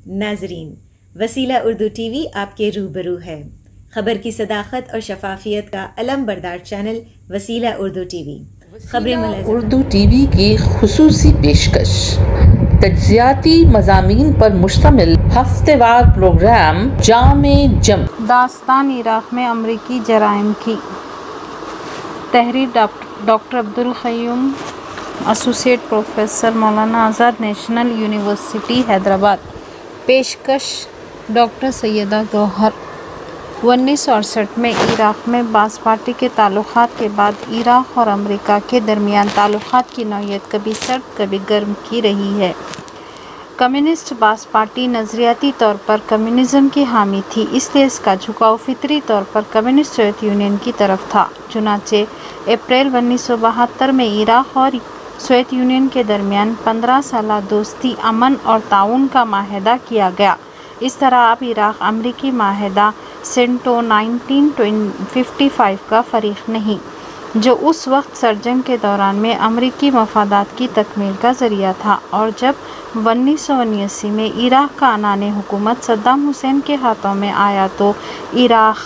ناظرین، وسیلہ Urdu T V آپ کے روبرو ہے۔ خبر کی صداقت اور شفافیت کا علم بردار چینل وسیلہ Urdu T V. Urdu T V کی خصوصی پیشکش، تجزیاتی مضامین پر مشتمل ہفتہ وار پروگرام جام جم، داستان عراق میں امریکی جرائم کی۔ تحریر ڈاکٹر عبدالقیوم، ایسوسی at professor, Maulana Azad national university Hyderabad. پیشکش ڈاکٹر سیدہ گوہر۔ 1968 میں عراق میں باث پارٹی کے تعلقات کے بعد عراق اور امریکہ کے درمیان تعلقات کی نوعیت کبھی سرد کبھی گرم کی رہی ہے۔ کمیونسٹ باث پارٹی نظریاتی طور پر کمیونزم کی حامی تھی، اس لیے اس کا جھکاؤ فطری طور پر کمیونسٹ سوویت یونین کی طرف تھا۔ چنانچہ اپریل 1972 میں عراق اور سوویت یونین کے درمیان 15 سالہ دوستی، امن اور تعاون کا معاہدہ کیا گیا۔ اس طرح اب عراق امریکی معاہدہ سینٹو 1955 کا فریق نہیں، جو اس وقت سرجنگ کے دوران میں امریکی مفادات کی تکمیل کا ذریعہ تھا، اور جب 1979 میں عراق کا عنان حکومت صدام حسین کے ہاتھوں میں آیا تو عراق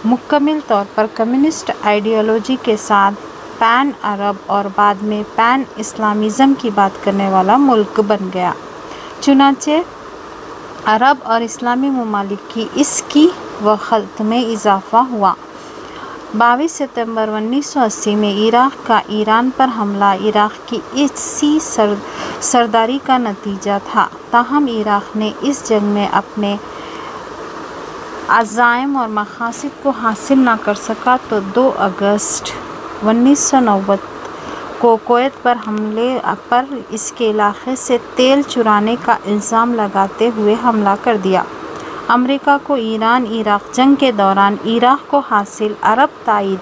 مکمل طور پر کمیونسٹ آئیڈیالوجی کے ساتھ پین عرب اور بعد میں پین اسلامزم کی بات کرنے والا ملک بن گیا۔ چنانچہ عرب اور اسلامی ممالک کی اس کی وخلط میں اضافہ ہوا۔ 22 ستمبر 1980 میں عراق کا ایران پر حملہ عراق کی اسی سرداری کا نتیجہ تھا، تاہم عراق نے اس جنگ میں اپنے عزائم اور مقاصد کو حاصل نہ کر سکا تو 2 اگست 1990 کو کویت پر حملے پر اس کے علاقے سے تیل چرانے کا الزام لگاتے ہوئے حملہ کر دیا۔ امریکہ کو ایران عراق جنگ کے دوران عراق کو حاصل عرب تائید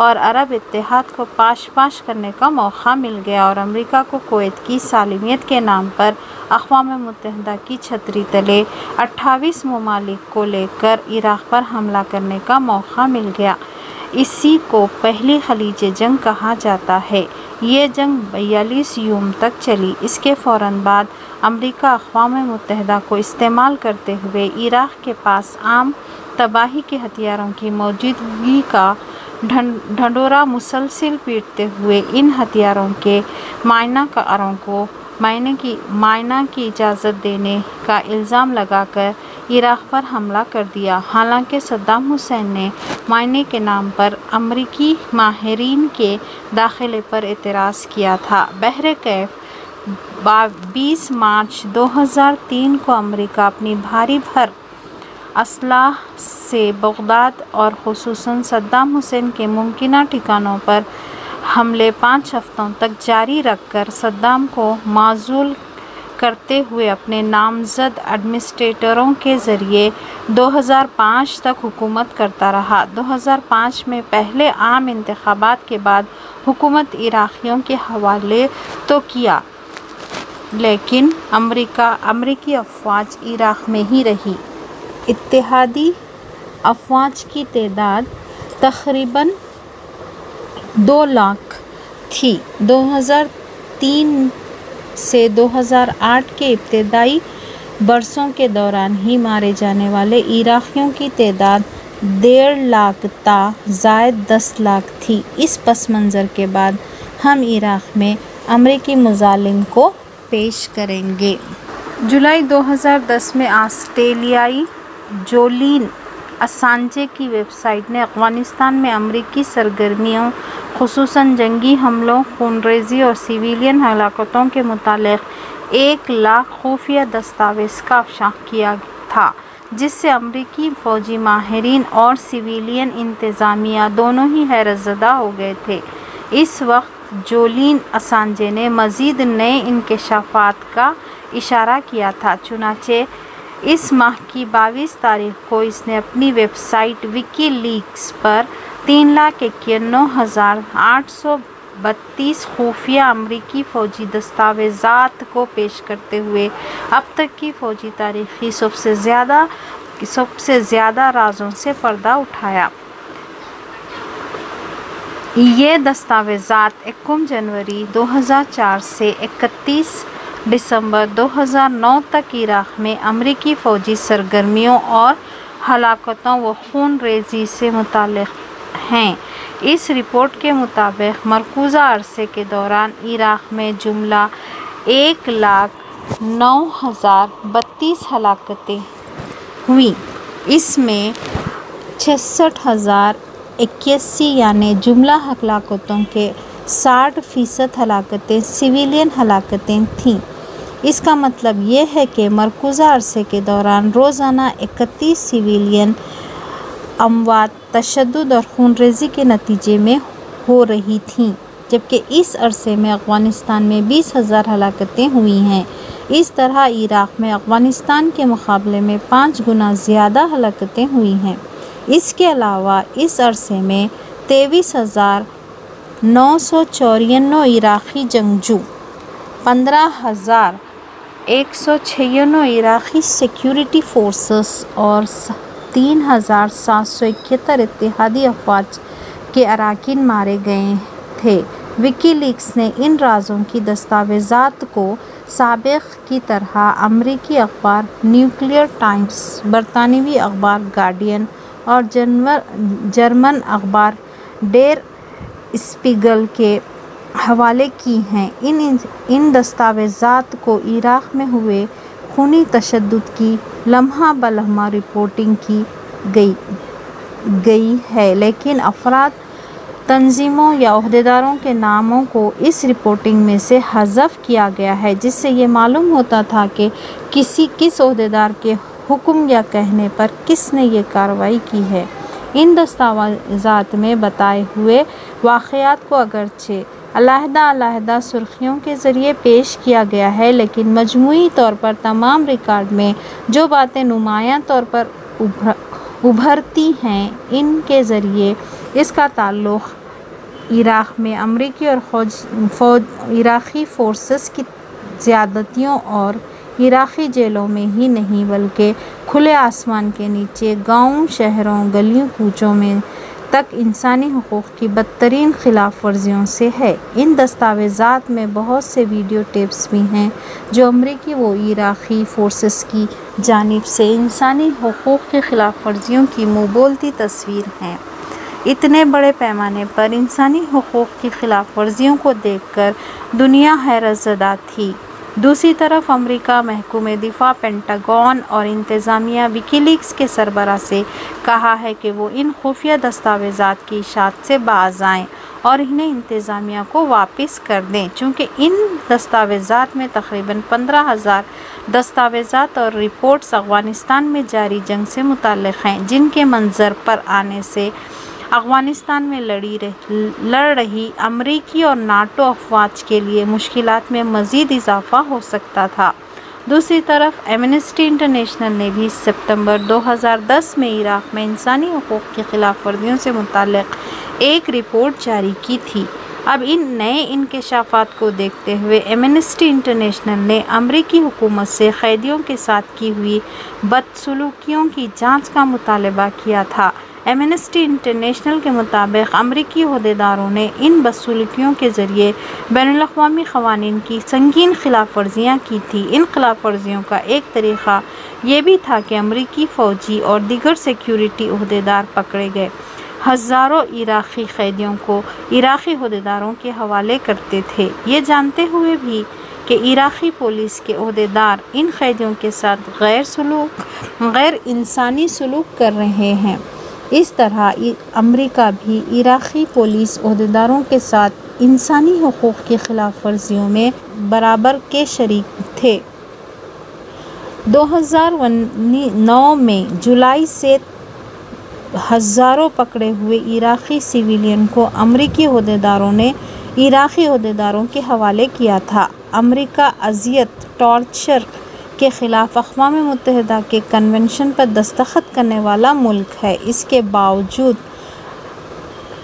اور عرب اتحاد کو پاش کرنے کا موقع مل گیا، اور امریکہ کو کویت کی سالمیت کے نام پر اقوام متحدہ کی چھتری تلے 28 ممالک کو لے کر عراق پر حملہ کرنے کا موقع مل گیا۔ اسی کو پہلی خلیج جنگ کہا جاتا ہے۔ یہ جنگ 42 یوم تک چلی۔ اس کے فوراً بعد امریکہ اقوام متحدہ کو استعمال کرتے ہوئے عراق کے پاس عام تباہی کے ہتھیاروں کی موجودگی کا ڈھنڈورا مسلسل پیٹتے ہوئے ان ہتھیاروں کے معائنہ کاروں کو معائنہ کی اجازت دینے کا الزام لگا کر عراق پر حملہ کر دیا۔ حالانکہ صدام حسین نے معائنے کے نام پر امریکی ماہرین کے داخلے پر اعتراض کیا تھا۔ بہرکیف 22 مارچ 2003 کو امریکہ اپنی بھاری بھر اسلحہ سے بغداد اور خصوصاً صدام حسین کے ممکنہ ٹھکانوں پر حملے 5 ہفتوں تک جاری رکھ کر صدام کو معزول کرتے ہوئے اپنے نامزد ایڈمنسٹریٹروں کے ذریعے 2005 تک حکومت کرتا رہا۔ 2005 میں پہلے عام انتخابات کے بعد حکومت عراقیوں کے حوالے تو کیا، لیکن امریکی افواج عراق میں ہی رہی۔ اتحادی افواج کی تعداد تقریباً 2 لاکھ تھی۔ 2003 سے 2008 کے ابتدائی برسوں کے دوران ہی مارے جانے والے عراقیوں کی تعداد 1.5 لاکھ تا زائد 10 لاکھ تھی۔ اس پس منظر کے بعد ہم عراق میں امریکی مظالم کو پیش کریں گے۔ جولائی 2010 میں آسٹریلیائی جولین اسانجے کی ویب سائٹ نے افغانستان میں امریکی سرگرمیوں، خصوصاً جنگی حملوں، خون ریزی اور سویلین ہلاکتوں کے متعلق 1 لاکھ خفیہ دستاویز کا افشا کیا تھا، جس سے امریکی فوجی ماہرین اور سویلین انتظامیہ دونوں ہی حیرت زدہ ہو گئے تھے۔ اس وقت جولین اسانجے نے مزید نئے انکشافات کا اشارہ کیا تھا۔ چنانچہ اس ماہ کی 22 تاریخ کو اس نے اپنی ویب سائٹ وکی لیکس پر 3,91,832 خفیہ امریکی فوجی دستاویزات کو پیش کرتے ہوئے اب تک کی فوجی تاریخ کی سب سے زیادہ رازوں سے پردہ اٹھایا۔ یہ دستاویزات 1 جنوری 2004 سے 31 دسمبر 2009 تک عراق میں امریکی فوجی سرگرمیوں اور ہلاکتوں و خون ریزی سے متعلق ہیں۔ اس رپورٹ کے مطابق مرکوزہ عرصے کے دوران عراق میں جملہ 1,09,032 ہلاکتیں ہوئیں۔ اس میں 66,081 یعنی جملہ ہلاکتوں کے 60% ہلاکتیں سویلین ہلاکتیں تھیں۔ اس کا مطلب یہ ہے کہ مرکوزہ عرصے کے دوران روزانہ 31 سویلین اموات تشدد اور خون ریزی کے نتیجے میں ہو رہی تھیں، جبکہ اس عرصے میں افغانستان میں 20,000 ہلاکتیں ہوئی ہیں۔ اس طرح عراق میں افغانستان کے مقابلے میں 5 گنا زیادہ ہلاکتیں ہوئی ہیں۔ اس کے علاوہ اس عرصے میں 23,994 عراقی جنگجو، 15,196 عراقی سیکیورٹی فورسز اور 3,771 اتحادی افواج کے اراکین مارے گئے تھے۔ وکی لیکس نے ان رازوں کی دستاویزات کو سابق کی طرح امریکی اخبار نیوکلیئر ٹائمز، برطانوی اخبار گارڈین اور جرمن اخبار ڈیر اسپیگل کے حوالے کی ہیں۔ ان دستاویزات کو عراق میں ہوئے خونی تشدد کی لمحہ بلمحہ رپورٹنگ کی گئی ہے، لیکن افراد، تنظیموں یا عہدیداروں کے ناموں کو اس رپورٹنگ میں سے حذف کیا گیا ہے، جس سے یہ معلوم ہوتا تھا کہ کس عہدیدار کے حکم یا کہنے پر کس نے یہ کارروائی کی ہے۔ ان دستاویزات میں بتائے ہوئے واقعات کو اگرچہ علیحدہ سرخیوں کے ذریعے پیش کیا گیا ہے، لیکن مجموعی طور پر تمام ریکارڈ میں جو باتیں نمایاں طور پر ابھرتی ہیں، ان کے ذریعے اس کا تعلق عراق میں امریکی اور عراقی فورسز کی زیادتیوں اور عراقی جیلوں میں ہی نہیں بلکہ کھلے آسمان کے نیچے، گاؤں، شہروں، گلیوں کوچوں میں تک انسانی حقوق کی بدترین خلاف ورزیوں سے ہے۔ ان دستاویزات میں بہت سے ویڈیو ٹیپس بھی ہیں جو امریکی و عراقی فورسز کی جانب سے انسانی حقوق کی خلاف ورزیوں کی منہ بولتی تصویر ہیں۔ اتنے بڑے پیمانے پر انسانی حقوق کی خلاف ورزیوں کو دیکھ کر دنیا حیرت زدہ تھی۔ دوسری طرف امریکہ محکمہ دفاع، پینٹاگون اور انتظامیہ وکی لیکس کے سربراہ سے کہا ہے کہ وہ ان خفیہ دستاویزات کی اشاعت سے باز آئیں اور انہیں انتظامیہ کو واپس کر دیں، چونکہ ان دستاویزات میں تقریباً 15,000 دستاویزات اور رپورٹس افغانستان میں جاری جنگ سے متعلق ہیں، جن کے منظر پر آنے سے افغانستان میں لڑ رہی امریکی اور ناٹو افواج کے لیے مشکلات میں مزید اضافہ ہو سکتا تھا۔ دوسری طرف ایمنسٹی انٹرنیشنل نے بھی ستمبر 2010 میں عراق میں انسانی حقوق کی خلاف ورزیوں سے متعلق ایک رپورٹ جاری کی تھی۔ اب ان نئے انکشافات کو دیکھتے ہوئے ایمنسٹی انٹرنیشنل نے امریکی حکومت سے قیدیوں کے ساتھ کی ہوئی بدسلوکیوں کی جانچ کا مطالبہ کیا تھا۔ ایمنسٹی انٹرنیشنل کے مطابق امریکی عہدیداروں نے ان بدسلوکیوں کے ذریعے بین الاقوامی قوانین کی سنگین خلاف ورزیاں کی تھیں۔ ان خلاف ورزیوں کا ایک طریقہ یہ بھی تھا کہ امریکی فوجی اور دیگر سیکیورٹی عہدیدار پکڑے گئے، ہزاروں عراقی قیدیوں کو عراقی عہدیداروں کے حوالے کرتے تھے، یہ جانتے ہوئے بھی کہ عراقی پولیس کے عہدیدار ان قیدیوں کے ساتھ غیر انسانی سلوک کر رہے ہیں۔ اس طرح امریکہ بھی عراقی پولیس عہدیداروں کے ساتھ انسانی حقوق کی خلاف ورزیوں میں برابر کے شریک تھے۔ 2009 میں جولائی سے ہزاروں پکڑے ہوئے عراقی سویلین کو امریکی عہدیداروں نے عراقی عہدیداروں کے حوالے کیا تھا۔ امریکہ اذیت، ٹارچر کے خلاف اقوام متحدہ کے کنونشن پر دستخط کرنے والا ملک ہے۔ اس کے باوجود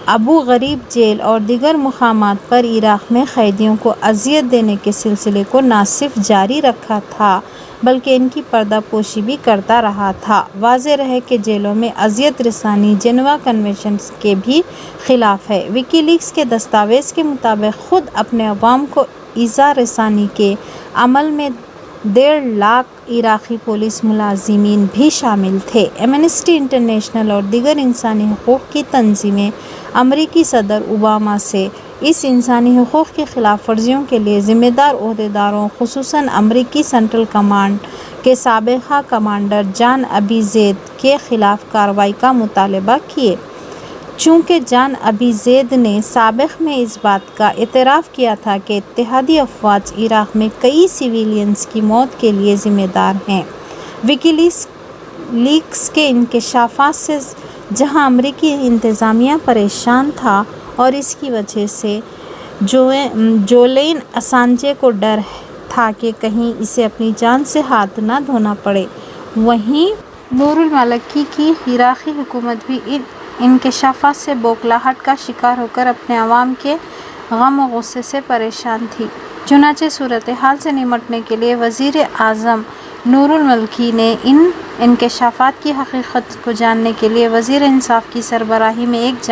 ابو غریب جیل اور دیگر مقامات پر عراق میں قیدیوں کو اذیت دینے کے سلسلے کو نہ صرف جاری رکھا تھا بلکہ ان کی پردہ پوشی بھی کرتا رہا تھا۔ واضح رہے کہ جیلوں میں اذیت رسانی جنیوا کنونشن کے بھی خلاف ہے۔ وکی لیکس کے دستاویز کے مطابق خود اپنے عوام کو ایذا رسانی کے عمل میں 1.5 لاکھ عراقی پولیس ملازمین بھی شامل تھے۔ ایمنسٹی انٹرنیشنل اور دیگر انسانی حقوق کی تنظیمیں امریکی صدر اوباما سے اس انسانی حقوق کی خلاف ورزیوں کے لیے ذمہ دار عہدیداروں خصوصاً امریکی سینٹرل کمانڈ کے سابقہ کمانڈر جان ابی زید کے خلاف کارروائی کا مطالبہ کیے۔ چونکہ جان ابی زید نے سابق میں اس بات کا اعتراف کیا تھا کہ اتحادی افواج عراق میں کئی سویلینز کی موت کے لیے ذمہ دار ہیں۔ وکی لیکس کے انکشافات سے جہاں امریکی انتظامیہ پریشان تھا اور اس کی وجہ سے جولین اسانجے کو ڈر تھا کہ کہیں اسے اپنی جان سے ہاتھ نہ دھونا پڑے، وہیں نور المالکی کی عراقی حکومت بھی ان انکشافات سے بوکھلاہٹ کا شکار ہو کر اپنے عوام کے غم و غصے سے پریشان تھی۔ چنانچہ صورتحال سے نمٹنے کے لیے وزیر اعظم نور المالکی نے ان انکشافات کی حقیقت کو جاننے کے لیے وزیر انصاف کی سربراہی میں ایک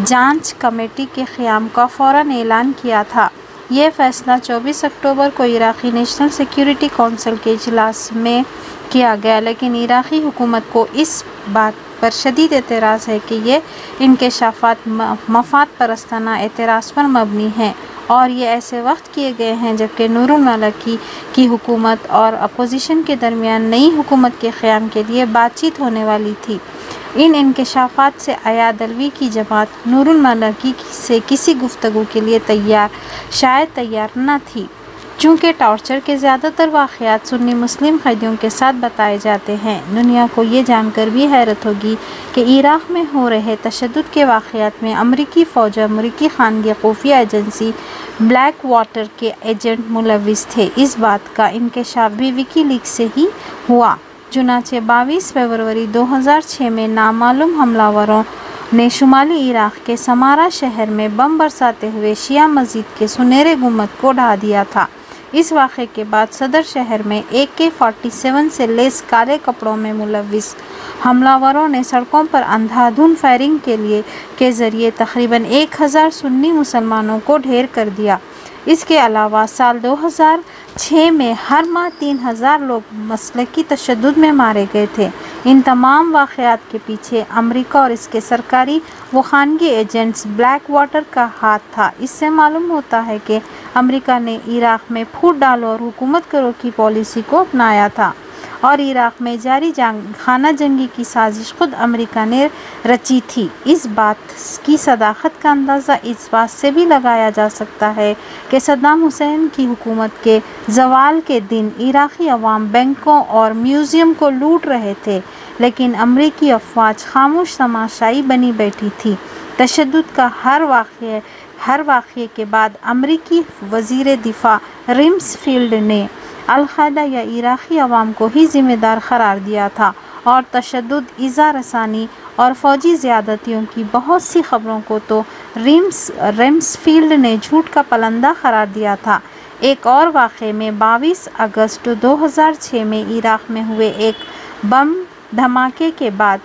جانچ کمیٹی کے قیام کا فوراً اعلان کیا تھا۔ یہ فیصلہ 24 اکتوبر کو عراقی نیشنل سیکیورٹی کونسل کے اجلاس میں کیا گیا، لیکن عراقی حکومت کو اس بات پر شدید اعتراض ہے کہ یہ انکشافات مفاد پرستانہ اعتراض پر مبنی ہیں اور یہ ایسے وقت کیے گئے ہیں جبکہ نور المالکی کی حکومت اور اپوزیشن کے درمیان نئی حکومت کے قیام کے لیے بات چیت ہونے والی تھی۔ ان انکشافات سے ایاد علوی کی جماعت نور المالکی سے کسی گفتگو کے لیے شاید تیار نہ تھی، چونکہ ٹارچر کے زیادہ تر واقعات سنی مسلم قیدیوں کے ساتھ بتائے جاتے ہیں۔ دنیا کو یہ جان کر بھی حیرت ہوگی کہ عراق میں ہو رہے تشدد کے واقعات میں امریکی فوج اور امریکی خانگی خفیہ ایجنسی بلیک واٹر کے ایجنٹ ملوث تھے۔ اس بات کا انکشاف بھی وکی لیکس سے ہی ہوا۔ چنانچہ 22 فروری 2006 میں نامعلوم حملہ آوروں نے شمالی عراق کے سمارا شہر میں بم برساتے ہوئے شیعہ مسجد کے سنہرے گنبد کو ڈھا دیا تھا۔ اس واقعے کے بعد صدر شہر میں AK-47 سے لیس کالے کپڑوں میں ملوث حملہ آوروں نے سڑکوں پر اندھا دھند فائرنگ کے ذریعے تقریباً 1000 سنی مسلمانوں کو ڈھیر کر دیا۔ اس کے علاوہ سال 2006 میں ہر ماہ 3000 لوگ مسلکی تشدد میں مارے گئے تھے۔ ان تمام واقعات کے پیچھے امریکہ اور اس کے سرکاری و خانگی ایجنٹس بلیک واٹر کا ہاتھ تھا۔ اس سے معلوم ہوتا ہے کہ امریکہ نے عراق میں پھوٹ ڈالو اور حکومت کرو کی پالیسی کو اپنایا تھا اور عراق میں جاری خانہ جنگی کی سازش خود امریکہ نے رچی تھی۔ اس بات کی صداقت کا اندازہ اس بات سے بھی لگایا جا سکتا ہے کہ صدام حسین کی حکومت کے زوال کے دن عراقی عوام بینکوں اور میوزیم کو لوٹ رہے تھے، لیکن امریکی افواج خاموش تماشائی بنی بیٹھی تھی۔ تشدد کا ہر واقعے کے بعد امریکی وزیر دفاع ریمس فیلڈ نے القاعدہ یا عراقی عوام کو ہی ذمہ دار قرار دیا تھا اور تشدد، ایذا رسانی اور فوجی زیادتیوں کی بہت سی خبروں کو تو ریمس فیلڈ نے جھوٹ کا پلندہ قرار دیا تھا۔ ایک اور واقعے میں 22 اگست 2006 میں عراق میں ہوئے ایک بم دھماکے کے بعد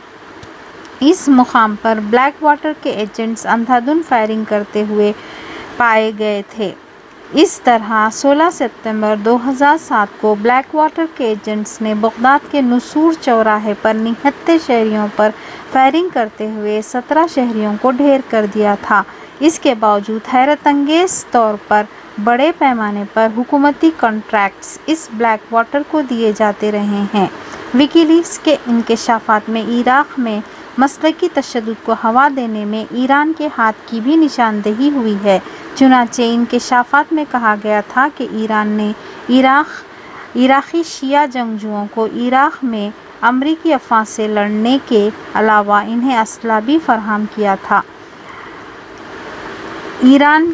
اس مقام پر بلیک واٹر کے ایجنٹس اندھا دھند فائرنگ کرتے ہوئے پائے گئے تھے۔ اس طرح 16 ستمبر 2007 کو بلیک واٹر کے ایجنٹس نے بغداد کے نصور چوراہے پر نہتے شہریوں پر فائرنگ کرتے ہوئے 17 شہریوں کو ڈھیر کر دیا تھا۔ اس کے باوجود حیرت انگیز طور پر بڑے پیمانے پر حکومتی کنٹریکٹس اس بلیک واٹر کو دیے جاتے رہے ہیں۔ وکی لیکس کے انکشافات میں عراق میں مسلکی تشدد کو ہوا دینے میں ایران کے ہاتھ کی بھی نشاندہی ہوئی ہے۔ چنانچہ انکشافات میں کہا گیا تھا کہ ایران نے عراقی شیعہ جنگجوؤں کو عراق میں امریکی افواج سے لڑنے کے علاوہ انہیں اسلحہ بھی فراہم کیا تھا۔ ایران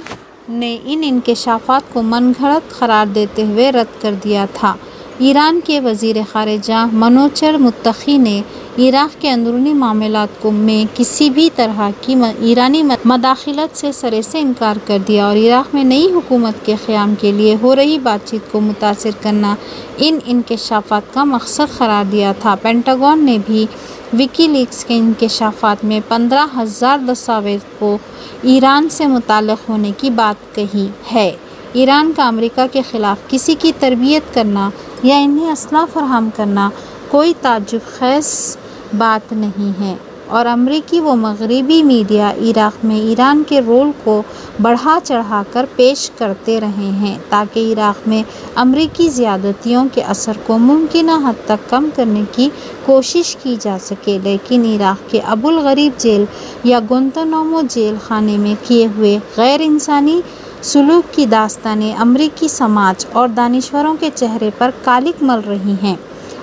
نے ان انکشافات کو من گھڑت قرار دیتے ہوئے رد کر دیا تھا۔ ایران کے وزیر خارجہ منوچر متقی نے عراق کے اندرونی معاملات میں کسی بھی طرح کی ایرانی مداخلت سے سرے سے انکار کر دیا اور عراق میں نئی حکومت کے قیام کے لیے ہو رہی بات چیت کو متاثر کرنا ان انکشافات کا مقصد قرار دیا تھا۔ پینٹاگون نے بھی وکی لیکس کے انکشافات میں 15,000 دستاویز کو ایران سے متعلق ہونے کی بات کہی ہے۔ ایران کا امریکہ کے خلاف کسی کی تربیت کرنا یا انہیں اسلحہ فراہم کرنا کوئی تعجب خیز بات نہیں ہے، اور امریکی و مغربی میڈیا عراق میں ایران کے رول کو بڑھا چڑھا کر پیش کرتے رہے ہیں تاکہ عراق میں امریکی زیادتیوں کے اثر کو ممکنہ حد تک کم کرنے کی کوشش کی جا سکے، لیکن عراق کے ابو الغریب جیل یا گوانتانامو جیل خانے میں کیے ہوئے غیر انسانی سلوک کی داستانیں امریکی سماج اور دانشوروں کے چہرے پر کالک مل رہی ہیں۔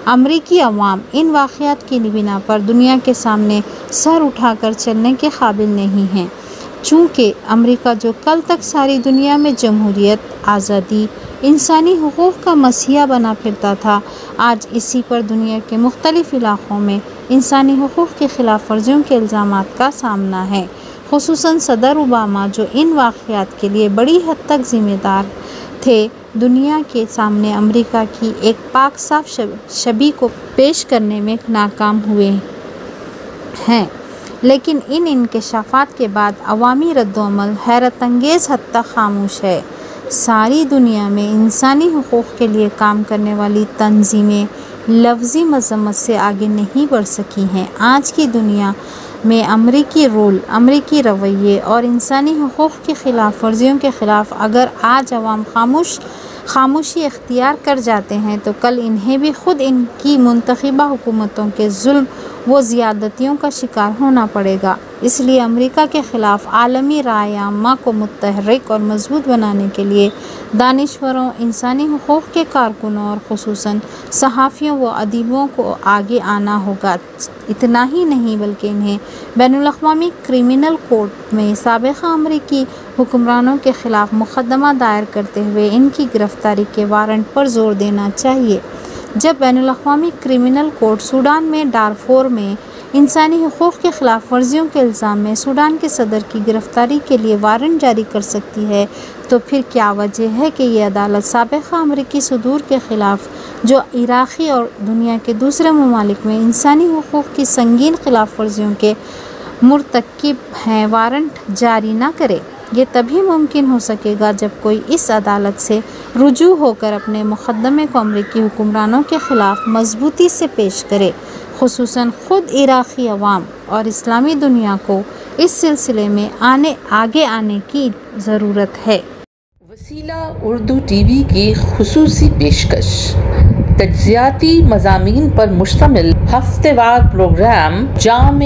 امریکی عوام ان واقعات کی بنا پر دنیا کے سامنے سر اٹھا کر چلنے کے قابل نہیں ہیں، چونکہ امریکہ جو کل تک ساری دنیا میں جمہوریت، آزادی، انسانی حقوق کا مسیحا بنا پھرتا تھا، آج اسی پر دنیا کے مختلف علاقوں میں انسانی حقوق کی خلاف ورزیوں کے الزامات کا سامنا ہے، خصوصاً صدر اوباما جو ان واقعات کے لیے بڑی حد تک ذمہ دار تھے، دنیا کے سامنے امریکہ کی ایک پاک صاف شبیہ کو پیش کرنے میں ناکام ہوئے ہیں۔ لیکن ان انکشافات کے بعد عوامی رد و عمل حیرت انگیز حد تک خاموش ہے۔ ساری دنیا میں انسانی حقوق کے لیے کام کرنے والی تنظیمیں لفظی مذمت سے آگے نہیں بڑھ سکی ہیں۔ آج کی دنیا میں امریکی رول، امریکی رویے اور انسانی حقوق کی خلاف ورزیوں کے خلاف اگر آج عوام خاموشی اختیار کر جاتے ہیں تو کل انہیں بھی خود ان کی منتخبہ حکومتوں کے ظلم و زیادتیوں کا شکار ہونا پڑے گا۔ اس لیے امریکہ کے خلاف عالمی رائے عامہ کو متحرک اور مضبوط بنانے کے لیے دانشوروں، انسانی حقوق کے کارکنوں اور خصوصاً صحافیوں و ادیبوں کو آگے آنا ہوگا۔ اتنا ہی نہیں بلکہ انہیں بین الاقوامی کرمنل کورٹ میں سابقہ امریکی حکمرانوں کے خلاف مقدمہ دائر کرتے ہوئے ان کی گرفتاری کے وارنٹ پر زور دینا چاہیے۔ جب بین الاقوامی کرمنل کورٹ سوڈان میں ڈارفور میں انسانی حقوق کے خلاف ورزیوں کے الزام میں سوڈان کے صدر کی گرفتاری کے لیے وارنٹ جاری کر سکتی ہے تو پھر کیا وجہ ہے کہ یہ عدالت سابقہ امریکی صدور کے خلاف جو عراقی اور دنیا کے دوسرے ممالک میں انسانی حقوق کی سنگین خلاف ورزیوں کے مرتکب ہیں وارنٹ جاری نہ کرے؟ یہ تبھی ممکن ہو سکے گا جب کوئی اس عدالت سے رجوع ہو کر اپنے مقدمے کو امریکی حکمرانوں کے خلاف مضبوطی سے پیش کرے۔ خصوصاً خود عراقی عوام اور اسلامی دنیا کو اس سلسلے میں آگے آنے کی ضرورت ہے۔ وسیلہ اردو ٹی وی کی خصوصی پیشکش، تجزیاتی مضامین پر مشتمل ہفتہ وار پروگرام جام